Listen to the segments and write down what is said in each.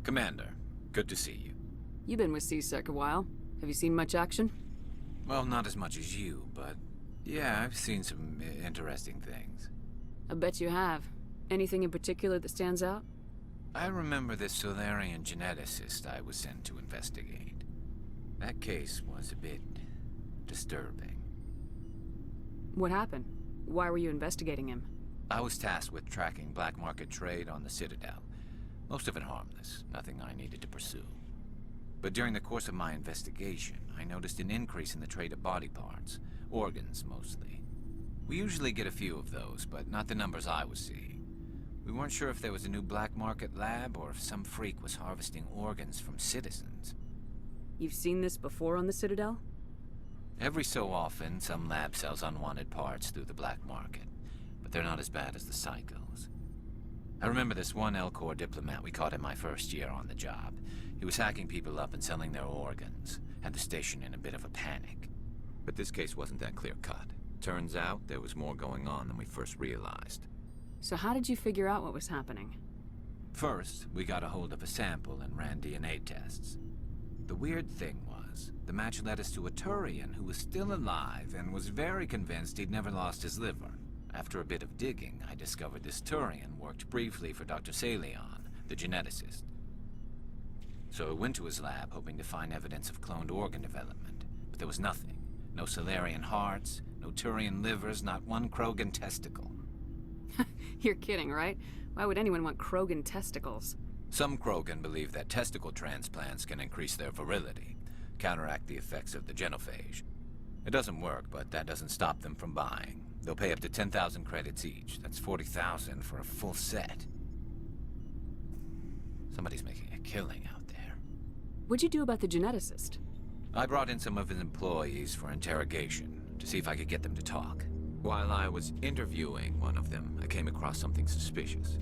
Commander, good to see you. You've been with C-Sec a while. Have you seen much action? Well, not as much as you, but yeah, I've seen some interesting things. I bet you have. Anything in particular that stands out? I remember this Salarian geneticist I was sent to investigate. That case was a bit disturbing. What happened? Why were you investigating him? I was tasked with tracking black market trade on the Citadel. Most of it harmless, nothing I needed to pursue. But during the course of my investigation, I noticed an increase in the trade of body parts, organs mostly. We usually get a few of those, but not the numbers I was seeing. We weren't sure if there was a new black market lab or if some freak was harvesting organs from citizens. You've seen this before on the Citadel? Every so often, some lab sells unwanted parts through the black market, but they're not as bad as the psychos. I remember this one L-Corps diplomat we caught in my first year on the job. He was hacking people up and selling their organs, had the station in a bit of a panic. But this case wasn't that clear-cut. Turns out there was more going on than we first realized. So how did you figure out what was happening? First, we got a hold of a sample and ran DNA tests. The weird thing was, the match led us to a Turian who was still alive and was very convinced he'd never lost his liver. After a bit of digging, I discovered this Turian worked briefly for Dr. Saleon, the geneticist. So I went to his lab hoping to find evidence of cloned organ development, but there was nothing. No Salarian hearts, no Turian livers, not one Krogan testicle. You're kidding, right? Why would anyone want Krogan testicles? Some Krogan believe that testicle transplants can increase their virility, counteract the effects of the genophage. It doesn't work, but that doesn't stop them from buying. They'll pay up to 10,000 credits each. That's 40,000 for a full set. Somebody's making a killing out there. What'd you do about the geneticist? I brought in some of his employees for interrogation, to see if I could get them to talk. While I was interviewing one of them, I came across something suspicious.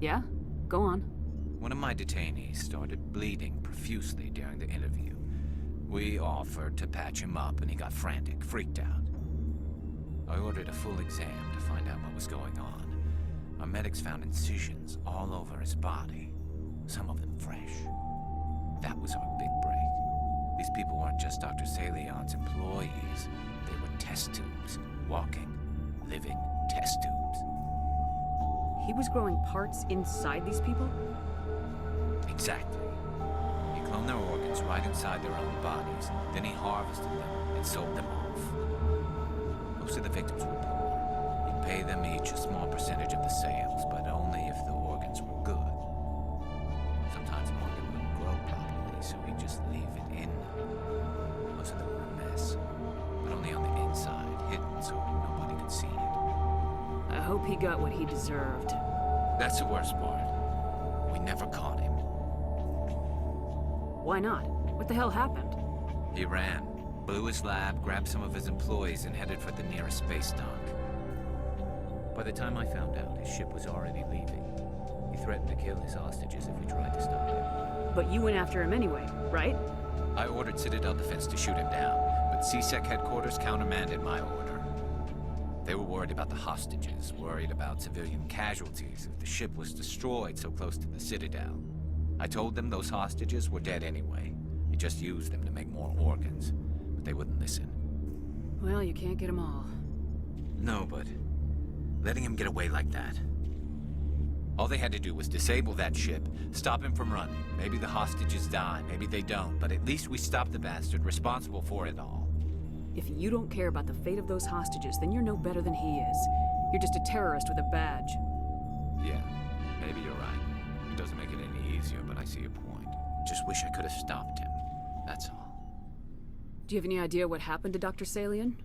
Yeah? Go on. One of my detainees started bleeding profusely during the interview. We offered to patch him up, and he got frantic, freaked out. I ordered a full exam to find out what was going on. Our medics found incisions all over his body, some of them fresh. That was our big break. These people weren't just Dr. Saleon's employees. They were test tubes, walking, living test tubes. He was growing parts inside these people? Exactly. He cloned their organs right inside their own bodies, then he harvested them and sold them off. Most of the victims were poor. He'd pay them each a small percentage of the sales, but only if the organs were good. Sometimes an organ wouldn't grow properly, so he'd just leave it in them. Most of them were a mess, but only on the inside, hidden so nobody could see it. I hope he got what he deserved. That's the worst part. We never caught him. Why not? What the hell happened? He ran, blew his lab, grabbed some of his employees, and headed for the nearest space dock. By the time I found out, his ship was already leaving. He threatened to kill his hostages if we tried to stop him. But you went after him anyway, right? I ordered Citadel Defense to shoot him down, but C-Sec headquarters countermanded my order. They were worried about the hostages, worried about civilian casualties if the ship was destroyed so close to the Citadel. I told them those hostages were dead anyway. He just used them to make more organs, but they wouldn't listen. Well, you can't get them all. No, but letting him get away like that. All they had to do was disable that ship, stop him from running. Maybe the hostages die, maybe they don't, but at least we stopped the bastard responsible for it all. If you don't care about the fate of those hostages, then you're no better than he is. You're just a terrorist with a badge. Yeah, maybe you're right. It doesn't make it any easier, but I see your point. Just wish I could have stopped him. That's all. Do you have any idea what happened to Dr. Saleon?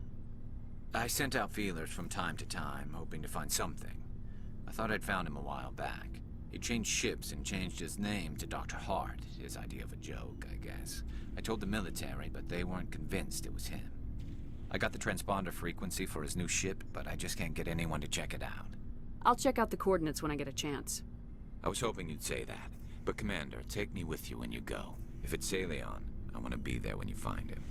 I sent out feelers from time to time, hoping to find something. I thought I'd found him a while back. He changed ships and changed his name to Dr. Hart, his idea of a joke, I guess. I told the military, but they weren't convinced it was him. I got the transponder frequency for his new ship, but I just can't get anyone to check it out. I'll check out the coordinates when I get a chance. I was hoping you'd say that. But Commander, take me with you when you go. If it's Saleon, I want to be there when you find him.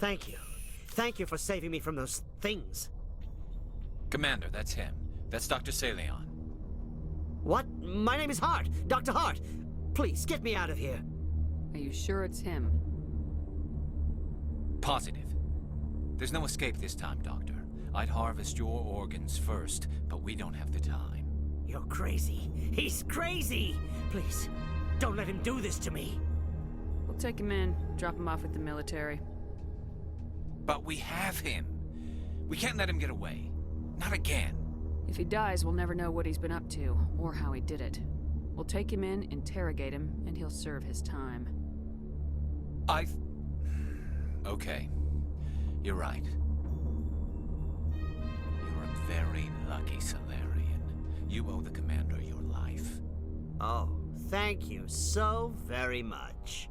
Thank you. Thank you for saving me from those things. Commander, that's him. That's Dr. Saleon. What? My name is Hart. Dr. Hart. Please, get me out of here. Are you sure it's him? Positive. There's no escape this time, Doctor. I'd harvest your organs first, but we don't have the time. You're crazy. He's crazy! Please, don't let him do this to me. We'll take him in, drop him off at the military. But we have him. We can't let him get away. Not again. If he dies, we'll never know what he's been up to, or how he did it. We'll take him in, interrogate him, and he'll serve his time. Okay. You're right. You're a very lucky Salarian. You owe the Commander your life. Oh, thank you so very much.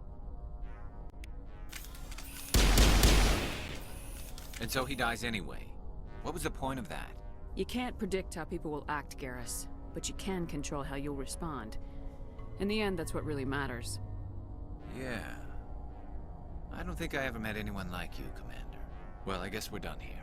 And so he dies anyway. What was the point of that? You can't predict how people will act, Garrus, but you can control how you'll respond. In the end, that's what really matters. Yeah. I don't think I ever met anyone like you, Commander. Well, I guess we're done here.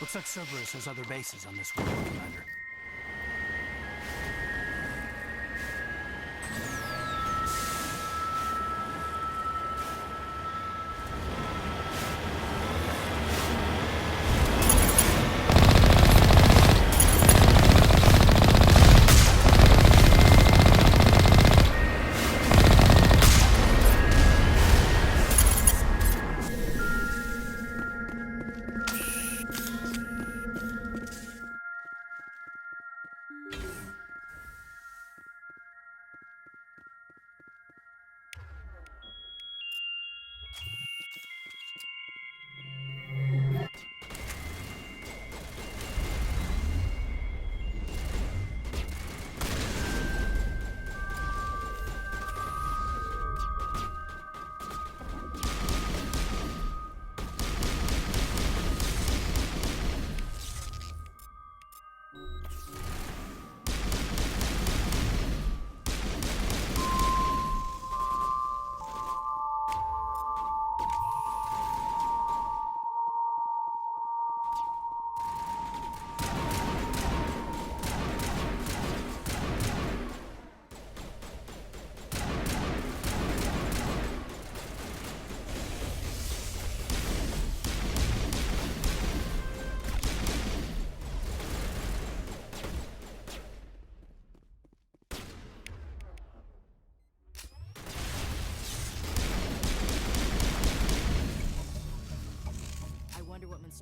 Looks like Cerberus has other bases on this world, Commander.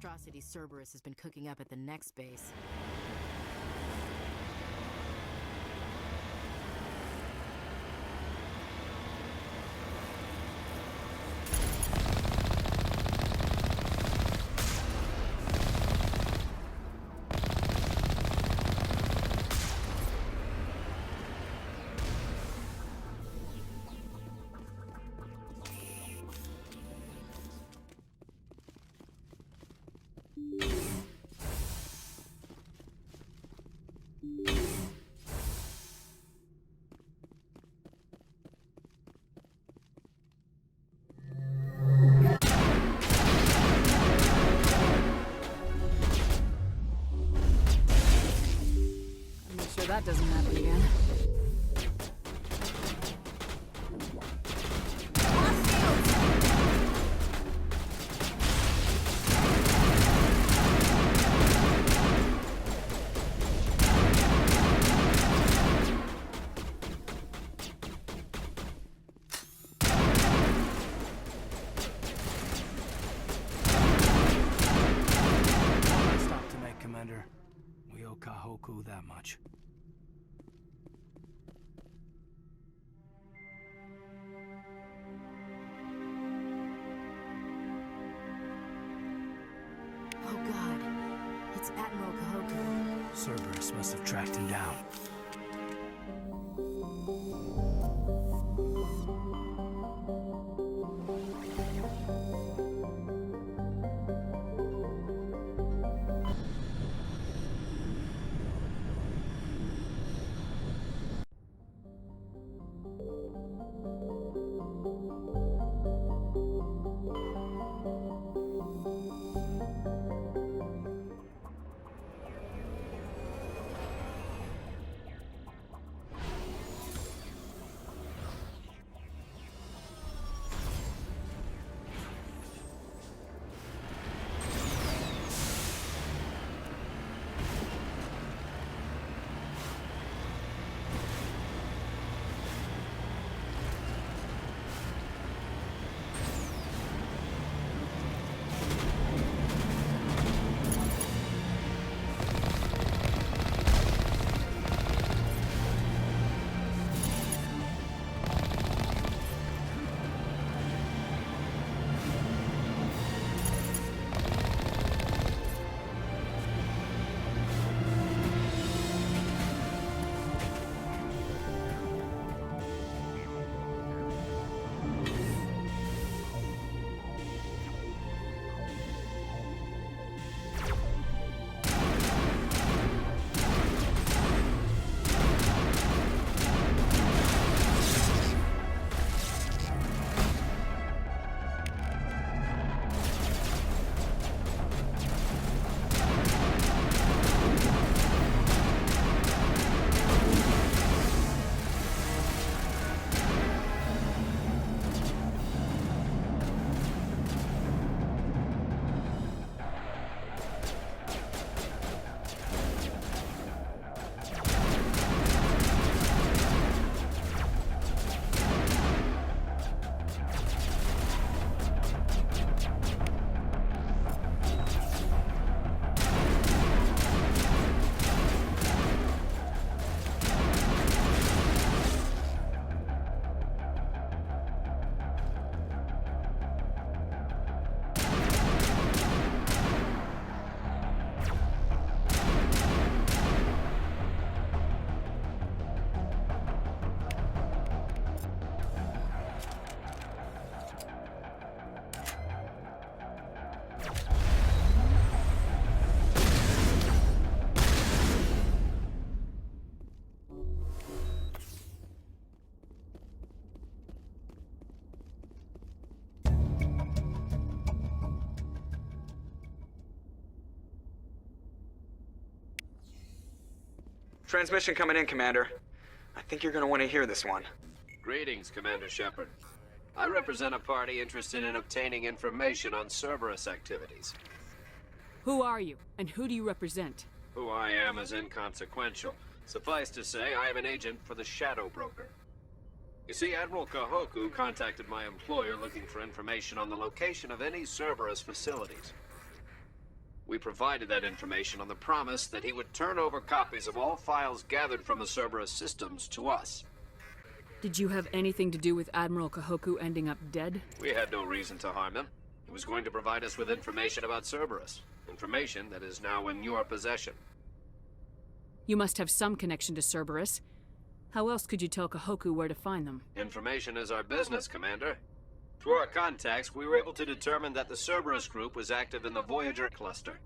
atrocities Cerberus has been cooking up at the next base. That doesn't happen again. Stop to make, Commander. We owe Kohoku that much. Oh god, it's Admiral Kohoku. Cerberus must have tracked him down. Transmission coming in, Commander. I think you're gonna want to hear this one. Greetings, Commander Shepard. I represent a party interested in obtaining information on Cerberus activities. Who are you, and who do you represent? Who I am is inconsequential. Suffice to say, I am an agent for the Shadow Broker. You see, Admiral Kohoku contacted my employer looking for information on the location of any Cerberus facilities. We provided that information on the promise that he would turn over copies of all files gathered from the Cerberus systems to us. Did you have anything to do with Admiral Kohoku ending up dead? We had no reason to harm him. He was going to provide us with information about Cerberus. Information that is now in your possession. You must have some connection to Cerberus. How else could you tell Kohoku where to find them? Information is our business, Commander. Through our contacts, we were able to determine that the Cerberus group was active in the Voyager cluster.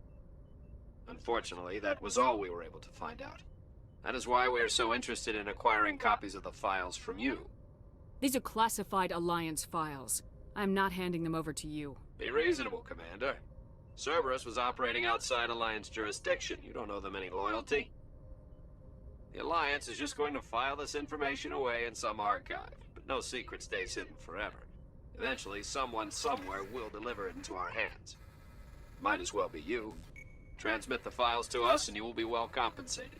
Unfortunately, that was all we were able to find out. That is why we are so interested in acquiring copies of the files from you. These are classified Alliance files. I'm not handing them over to you. Be reasonable, Commander. Cerberus was operating outside Alliance jurisdiction. You don't owe them any loyalty. The Alliance is just going to file this information away in some archive, but no secret stays hidden forever. Eventually, someone somewhere will deliver it into our hands. Might as well be you. Transmit the files to us and you will be well compensated.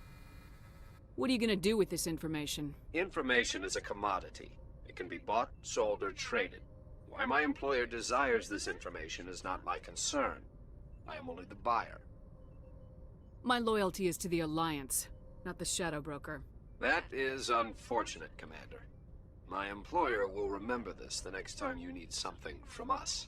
What are you gonna do with this information? Information is a commodity. It can be bought, sold, or traded. Why my employer desires this information is not my concern. I am only the buyer. My loyalty is to the Alliance, not the Shadow Broker. That is unfortunate, Commander. My employer will remember this the next time you need something from us.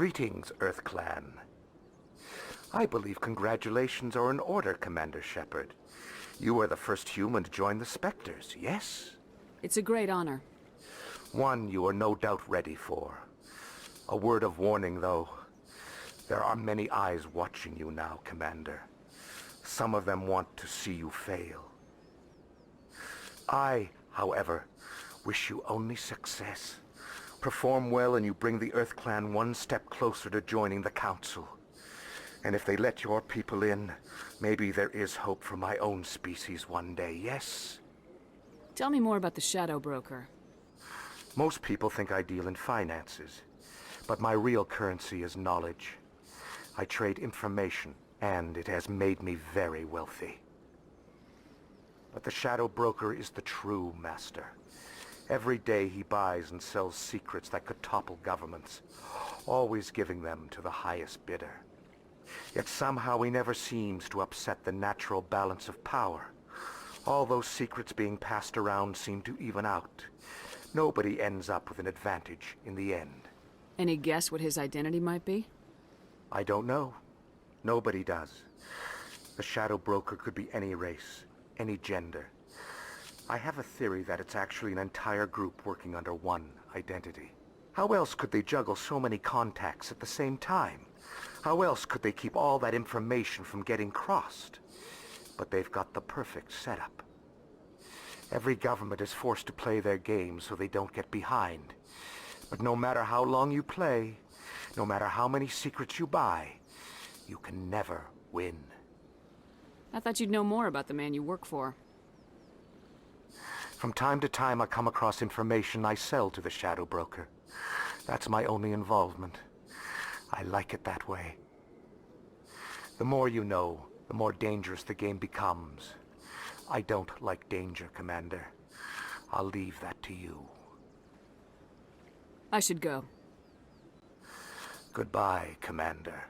Greetings, Earth Clan. I believe congratulations are in order, Commander Shepard. You are the first human to join the Spectres, yes? It's a great honor. One you are no doubt ready for. A word of warning, though. There are many eyes watching you now, Commander. Some of them want to see you fail. I, however, wish you only success. Perform well and you bring the Earth Clan one step closer to joining the Council. And if they let your people in, maybe there is hope for my own species one day, yes? Tell me more about the Shadow Broker. Most people think I deal in finances, but my real currency is knowledge. I trade information, and it has made me very wealthy. But the Shadow Broker is the true master. Every day he buys and sells secrets that could topple governments, always giving them to the highest bidder. Yet somehow he never seems to upset the natural balance of power. All those secrets being passed around seem to even out. Nobody ends up with an advantage in the end. Any guess what his identity might be? I don't know. Nobody does. The Shadow Broker could be any race, any gender. I have a theory that it's actually an entire group working under one identity. How else could they juggle so many contacts at the same time? How else could they keep all that information from getting crossed? But they've got the perfect setup. Every government is forced to play their game so they don't get behind. But no matter how long you play, no matter how many secrets you buy, you can never win. I thought you'd know more about the man you work for. From time to time, I come across information I sell to the Shadow Broker. That's my only involvement. I like it that way. The more you know, the more dangerous the game becomes. I don't like danger, Commander. I'll leave that to you. I should go. Goodbye, Commander.